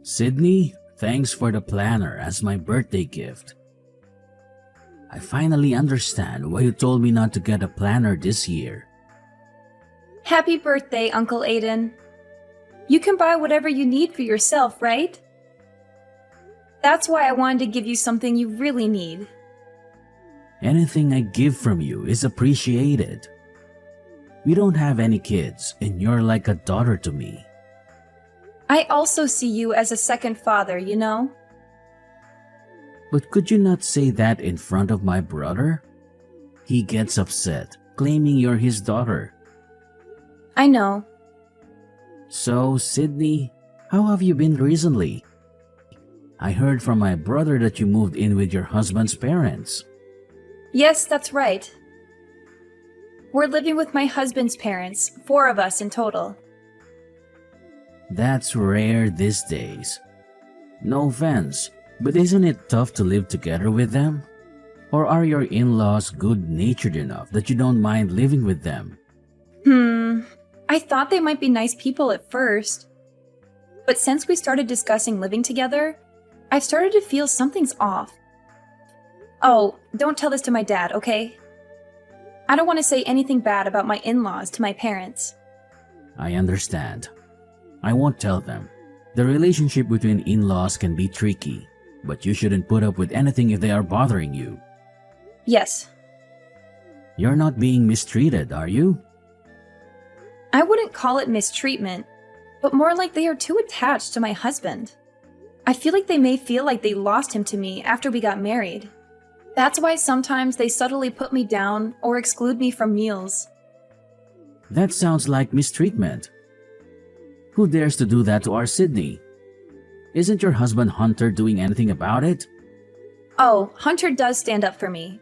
Sydney, thanks for the planner as my birthday gift. I finally understand why you told me not to get a planner this year. Happy birthday, Uncle Aiden. You can buy whatever you need for yourself, right? That's why I wanted to give you something you really need. Anything I give from you is appreciated. We don't have any kids, and you're like a daughter to me. I also see you as a second father, you know? But could you not say that in front of my brother? He gets upset, claiming you're his daughter. I know. So, Sydney, how have you been recently? I heard from my brother that you moved in with your husband's parents. Yes, that's right. We're living with my husband's parents, 4 of us in total. That's rare these days. No offense, but isn't it tough to live together with them? Or are your in-laws good-natured enough that you don't mind living with them? I thought they might be nice people at first. But since we started discussing living together, I've started to feel something's off. Oh, don't tell this to my dad, okay? I don't want to say anything bad about my in-laws to my parents. I understand. I won't tell them. The relationship between in-laws can be tricky, but you shouldn't put up with anything if they are bothering you. Yes. You're not being mistreated, are you? I wouldn't call it mistreatment, but more like they are too attached to my husband. I feel like they may feel like they lost him to me after we got married. That's why sometimes they subtly put me down or exclude me from meals. That sounds like mistreatment. Who dares to do that to our Sydney? Isn't your husband Hunter doing anything about it? Oh, Hunter does stand up for me,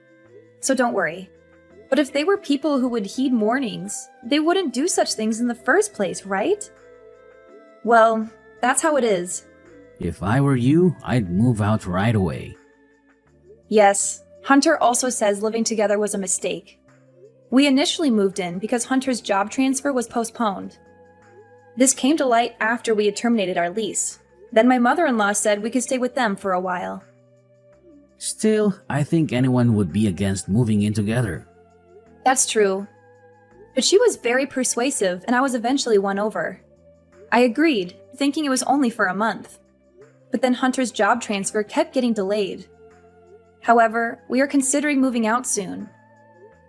so don't worry. But if they were people who would heed warnings, they wouldn't do such things in the first place, right? Well, that's how it is. If I were you, I'd move out right away. Yes, Hunter also says living together was a mistake. We initially moved in because Hunter's job transfer was postponed. This came to light after we had terminated our lease. Then my mother-in-law said we could stay with them for a while. Still, I think anyone would be against moving in together. That's true. But she was very persuasive and I was eventually won over. I agreed, thinking it was only for a month. But then Hunter's job transfer kept getting delayed. However, we are considering moving out soon.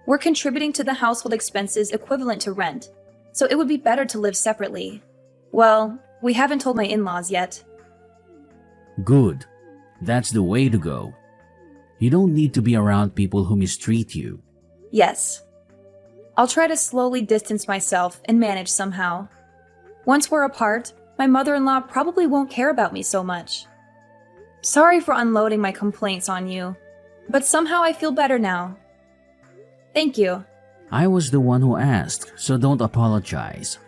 We're contributing to the household expenses equivalent to rent, so it would be better to live separately. Well, we haven't told my in-laws yet. Good. That's the way to go. You don't need to be around people who mistreat you. Yes. I'll try to slowly distance myself and manage somehow. Once we're apart, my mother-in-law probably won't care about me so much. Sorry for unloading my complaints on you, but somehow I feel better now. Thank you. I was the one who asked, so don't apologize.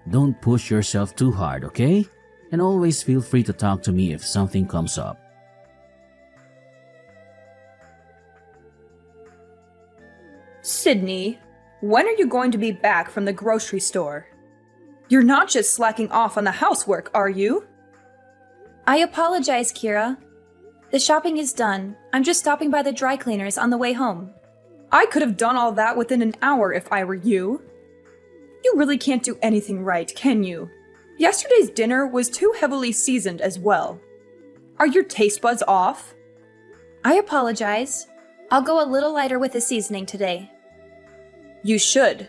Don't push yourself too hard, okay? And always feel free to talk to me if something comes up. Sydney, when are you going to be back from the grocery store? You're not just slacking off on the housework, are you? I apologize, Kira. The shopping is done. I'm just stopping by the dry cleaners on the way home. I could have done all that within an hour if I were you. You really can't do anything right, can you? Yesterday's dinner was too heavily seasoned as well. Are your taste buds off? I apologize. I'll go a little lighter with the seasoning today. You should.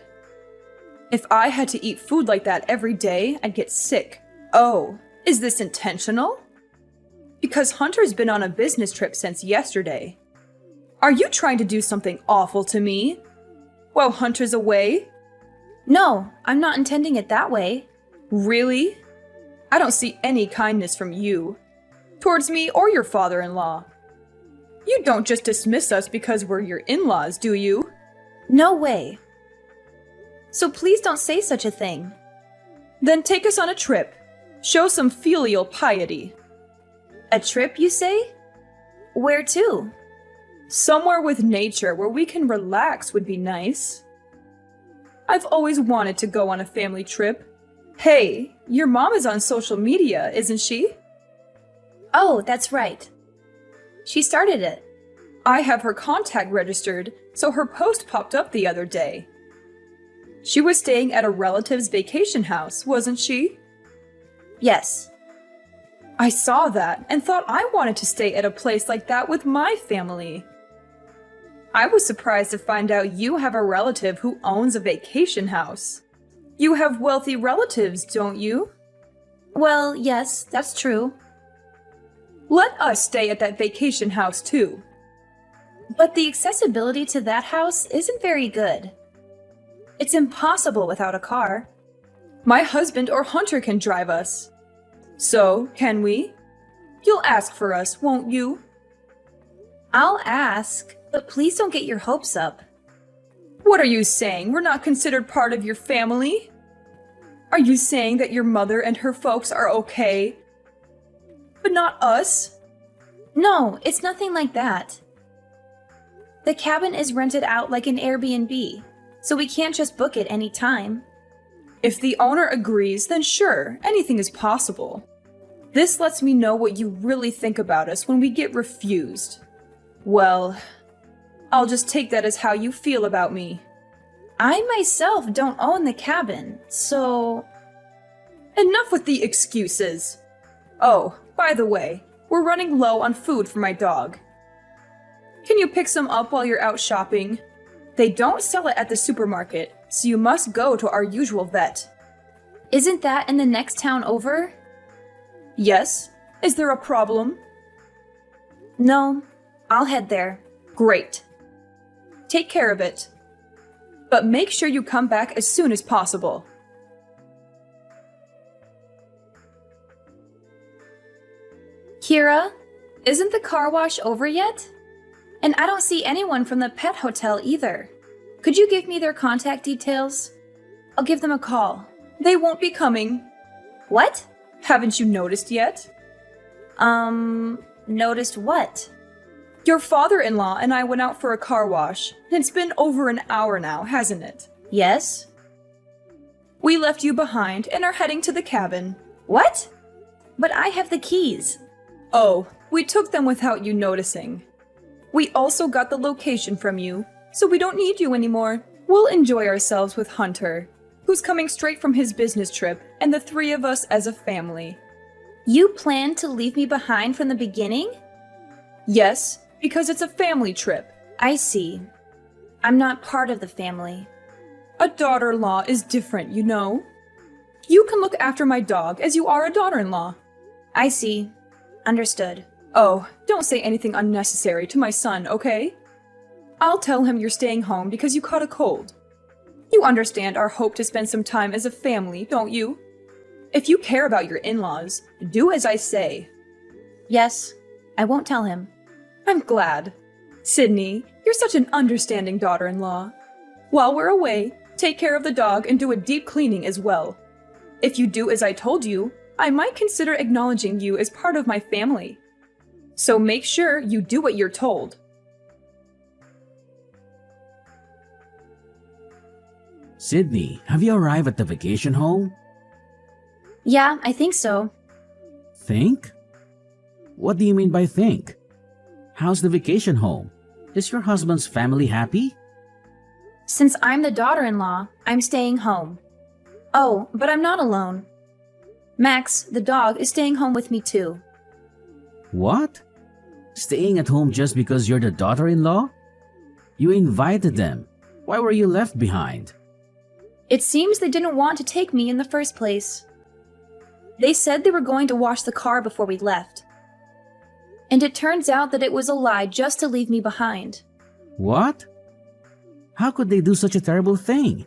If I had to eat food like that every day, I'd get sick. Oh, is this intentional? Because Hunter's been on a business trip since yesterday. Are you trying to do something awful to me? While Hunter's away? No, I'm not intending it that way. Really? I don't see any kindness from you, towards me or your father-in-law. You don't just dismiss us because we're your in-laws, do you? No way. So please don't say such a thing. Then take us on a trip. Show some filial piety. A trip, you say? Where to? Somewhere with nature where we can relax would be nice. I've always wanted to go on a family trip. Hey, your mom is on social media, isn't she? Oh, that's right. She started it. I have her contact registered, so her post popped up the other day. She was staying at a relative's vacation house, wasn't she? Yes. I saw that and thought I wanted to stay at a place like that with my family. I was surprised to find out you have a relative who owns a vacation house. You have wealthy relatives, don't you? Well, yes, that's true. Let us stay at that vacation house too. But the accessibility to that house isn't very good. It's impossible without a car. My husband or Hunter can drive us. So, can we? You'll ask for us, won't you? I'll ask, but please don't get your hopes up. What are you saying? We're not considered part of your family? Are you saying that your mother and her folks are okay, but not us? No, it's nothing like that. The cabin is rented out like an Airbnb, so we can't just book it any time. If the owner agrees, then sure, anything is possible. This lets me know what you really think about us when we get refused. Well, I'll just take that as how you feel about me. I myself don't own the cabin, so... Enough with the excuses. Oh, by the way, we're running low on food for my dog. Can you pick some up while you're out shopping? They don't sell it at the supermarket, so you must go to our usual vet. Isn't that in the next town over? Yes? Is there a problem? No, I'll head there. Great. Take care of it. But make sure you come back as soon as possible. Kira, isn't the car wash over yet? And I don't see anyone from the pet hotel either. Could you give me their contact details? I'll give them a call. They won't be coming. What? Haven't you noticed yet? Noticed what? Your father-in-law and I went out for a car wash. It's been over an hour now, hasn't it? Yes? We left you behind and are heading to the cabin. What? But I have the keys. Oh, we took them without you noticing. We also got the location from you, so we don't need you anymore. We'll enjoy ourselves with Hunter, who's coming straight from his business trip, and the three of us as a family. You planned to leave me behind from the beginning? Yes, because it's a family trip. I see. I'm not part of the family. A daughter-in-law is different, you know. You can look after my dog as you are a daughter-in-law. I see. Understood. Oh, don't say anything unnecessary to my son, okay? I'll tell him you're staying home because you caught a cold. You understand our hope to spend some time as a family, don't you? If you care about your in-laws, do as I say. Yes, I won't tell him. I'm glad. Sydney, you're such an understanding daughter-in-law. While we're away, take care of the dog and do a deep cleaning as well. If you do as I told you, I might consider acknowledging you as part of my family. So make sure you do what you're told. Sydney, have you arrived at the vacation home? Yeah, I think so. Think? What do you mean by think? How's the vacation home? Is your husband's family happy? Since I'm the daughter-in-law, I'm staying home. Oh, but I'm not alone. Max, the dog, is staying home with me too. What? Staying at home just because you're the daughter-in-law? You invited them. Why were you left behind? It seems they didn't want to take me in the first place. They said they were going to wash the car before we left. And it turns out that it was a lie just to leave me behind. What? How could they do such a terrible thing?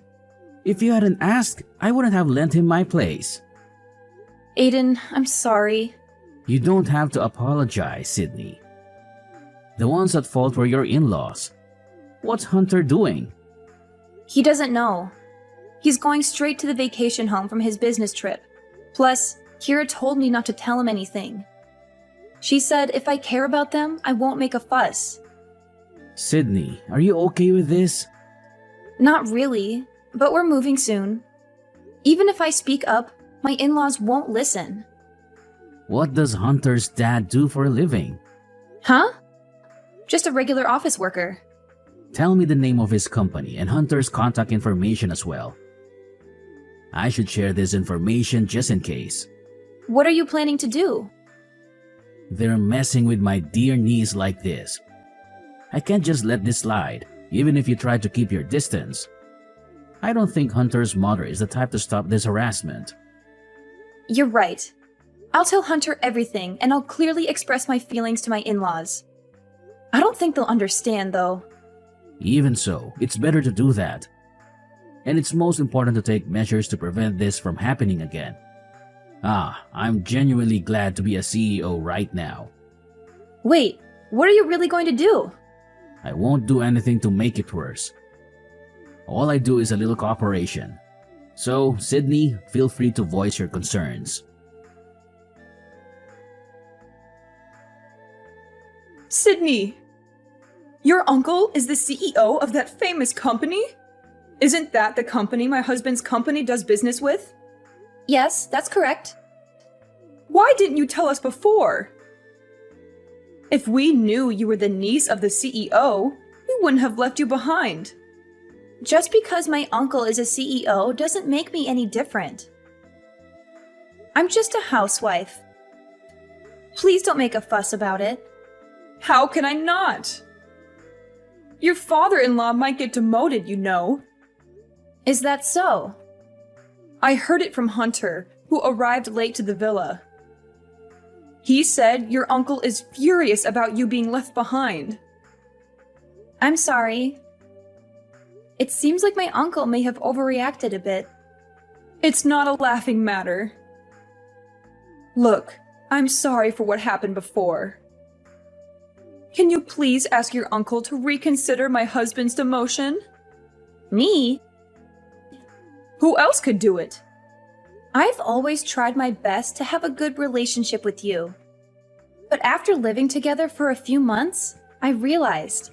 If you hadn't asked, I wouldn't have lent him my place. Aiden, I'm sorry. You don't have to apologize, Sydney. The ones at fault were your in-laws. What's Hunter doing? He doesn't know. He's going straight to the vacation home from his business trip. Plus, Kira told me not to tell him anything. She said if I care about them, I won't make a fuss. Sydney, are you okay with this? Not really, but we're moving soon. Even if I speak up, my in-laws won't listen. What does Hunter's dad do for a living? Huh? Just a regular office worker. Tell me the name of his company and Hunter's contact information as well. I should share this information just in case. What are you planning to do? They're messing with my dear niece like this. I can't just let this slide, even if you try to keep your distance. I don't think Hunter's mother is the type to stop this harassment. You're right. I'll tell Hunter everything, and I'll clearly express my feelings to my in-laws. I don't think they'll understand, though. Even so, it's better to do that. And it's most important to take measures to prevent this from happening again. I'm genuinely glad to be a CEO right now. Wait, what are you really going to do? I won't do anything to make it worse. All I do is a little cooperation. So, Sydney, feel free to voice your concerns. Sydney! Your uncle is the CEO of that famous company? Isn't that the company my husband's company does business with? Yes, that's correct. Why didn't you tell us before? If we knew you were the niece of the CEO, we wouldn't have left you behind. Just because my uncle is a CEO doesn't make me any different. I'm just a housewife. Please don't make a fuss about it. How can I not? Your father-in-law might get demoted, you know. Is that so? I heard it from Hunter, who arrived late to the villa. He said your uncle is furious about you being left behind. I'm sorry. It seems like my uncle may have overreacted a bit. It's not a laughing matter. Look, I'm sorry for what happened before. Can you please ask your uncle to reconsider my husband's demotion? Me? Who else could do it? I've always tried my best to have a good relationship with you. But after living together for a few months, I realized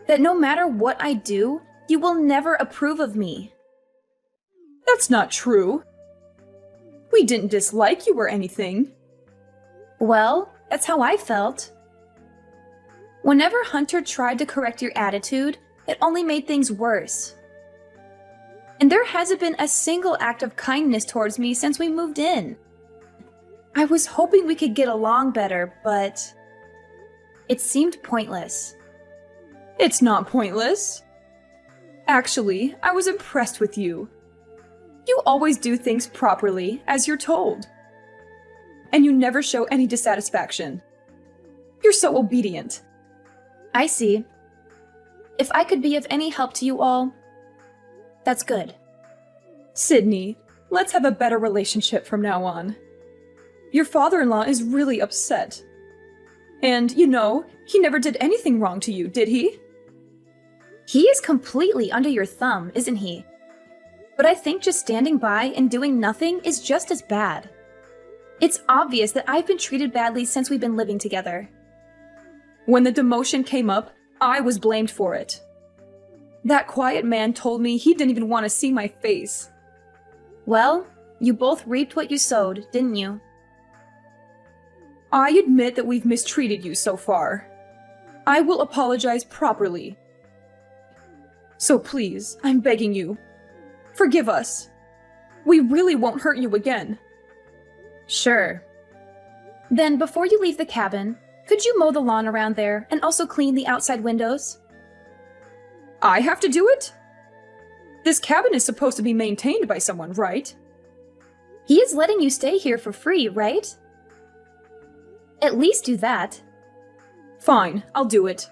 that no matter what I do, you will never approve of me. That's not true. We didn't dislike you or anything. Well, that's how I felt. Whenever Hunter tried to correct your attitude, it only made things worse. And there hasn't been a single act of kindness towards me since we moved in. I was hoping we could get along better, but it seemed pointless. It's not pointless. Actually, I was impressed with you. You always do things properly, as you're told. And you never show any dissatisfaction. You're so obedient. I see. If I could be of any help to you all, that's good. Sydney, let's have a better relationship from now on. Your father-in-law is really upset. And, you know, he never did anything wrong to you, did he? He is completely under your thumb, isn't he? But I think just standing by and doing nothing is just as bad. It's obvious that I've been treated badly since we've been living together. When the demotion came up, I was blamed for it. That quiet man told me he didn't even want to see my face. Well, you both reaped what you sowed, didn't you? I admit that we've mistreated you so far. I will apologize properly. So please, I'm begging you, forgive us. We really won't hurt you again. Sure. Then before you leave the cabin, could you mow the lawn around there and also clean the outside windows? I have to do it? This cabin is supposed to be maintained by someone, right? He is letting you stay here for free, right? At least do that. Fine, I'll do it.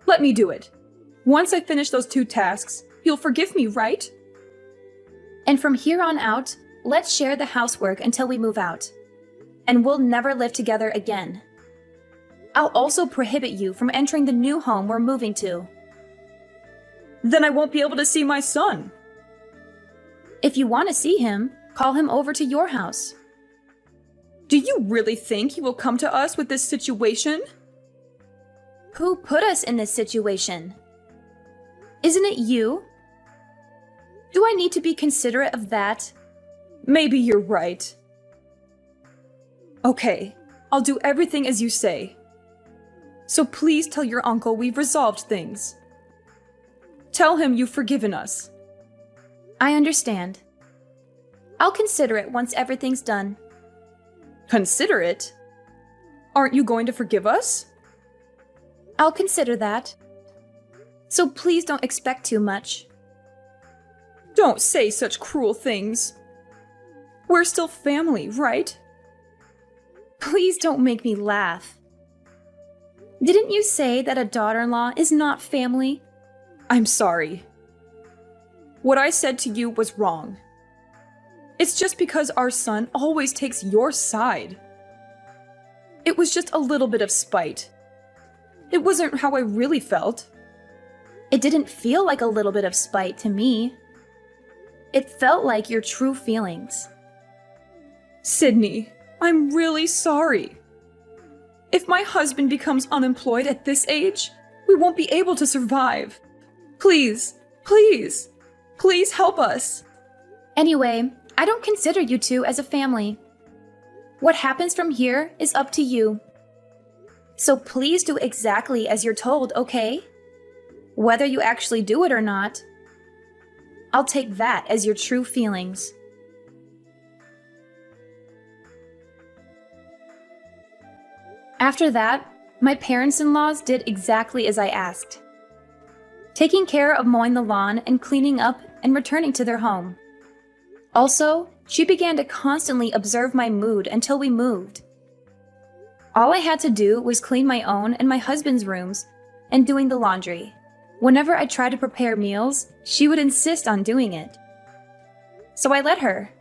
Let me do it. Once I finish those 2 tasks, you'll forgive me, right? And from here on out, let's share the housework until we move out. And we'll never live together again. I'll also prohibit you from entering the new home we're moving to. Then I won't be able to see my son. If you want to see him, call him over to your house. Do you really think he will come to us with this situation? Who put us in this situation? Isn't it you? Do I need to be considerate of that? Maybe you're right. Okay, I'll do everything as you say. So please tell your uncle we've resolved things. Tell him you've forgiven us. I understand. I'll consider it once everything's done. Consider it? Aren't you going to forgive us? I'll consider that. So please don't expect too much. Don't say such cruel things. We're still family, right? Please don't make me laugh. Didn't you say that a daughter-in-law is not family? I'm sorry. What I said to you was wrong. It's just because our son always takes your side. It was just a little bit of spite. It wasn't how I really felt. It didn't feel like a little bit of spite to me. It felt like your true feelings. Sydney, I'm really sorry. If my husband becomes unemployed at this age, we won't be able to survive. Please, please, please help us. Anyway, I don't consider you two as a family. What happens from here is up to you. So please do exactly as you're told, okay? Whether you actually do it or not, I'll take that as your true feelings. After that, my parents-in-laws did exactly as I asked, taking care of mowing the lawn and cleaning up and returning to their home. Also, she began to constantly observe my mood until we moved. All I had to do was clean my own and my husband's rooms and doing the laundry. Whenever I tried to prepare meals, she would insist on doing it. So I let her.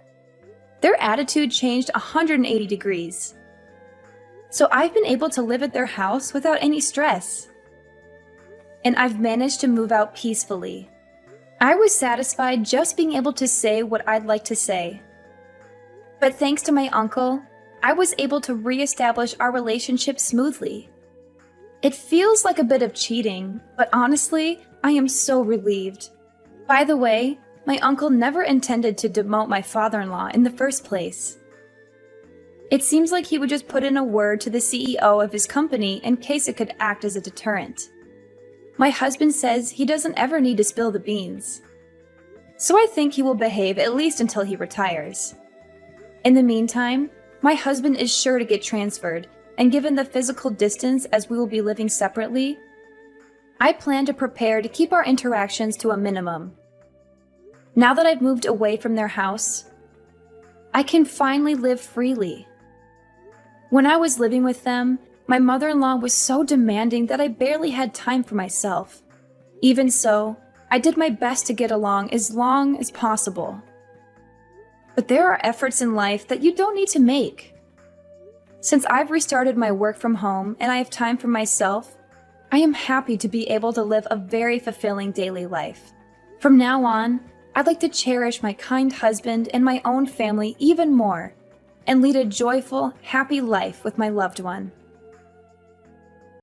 Their attitude changed 180 degrees. So I've been able to live at their house without any stress. And I've managed to move out peacefully. I was satisfied just being able to say what I'd like to say. But thanks to my uncle, I was able to reestablish our relationship smoothly. It feels like a bit of cheating, but honestly, I am so relieved. By the way, my uncle never intended to demote my father-in-law in the first place. It seems like he would just put in a word to the CEO of his company in case it could act as a deterrent. My husband says he doesn't ever need to spill the beans. So I think he will behave at least until he retires. In the meantime, my husband is sure to get transferred, and given the physical distance as we will be living separately, I plan to prepare to keep our interactions to a minimum. Now that I've moved away from their house, I can finally live freely. When I was living with them, my mother-in-law was so demanding that I barely had time for myself. Even so, I did my best to get along as long as possible. But there are efforts in life that you don't need to make. Since I've restarted my work from home and I have time for myself, I am happy to be able to live a very fulfilling daily life. From now on, I'd like to cherish my kind husband and my own family even more, and lead a joyful, happy life with my loved one.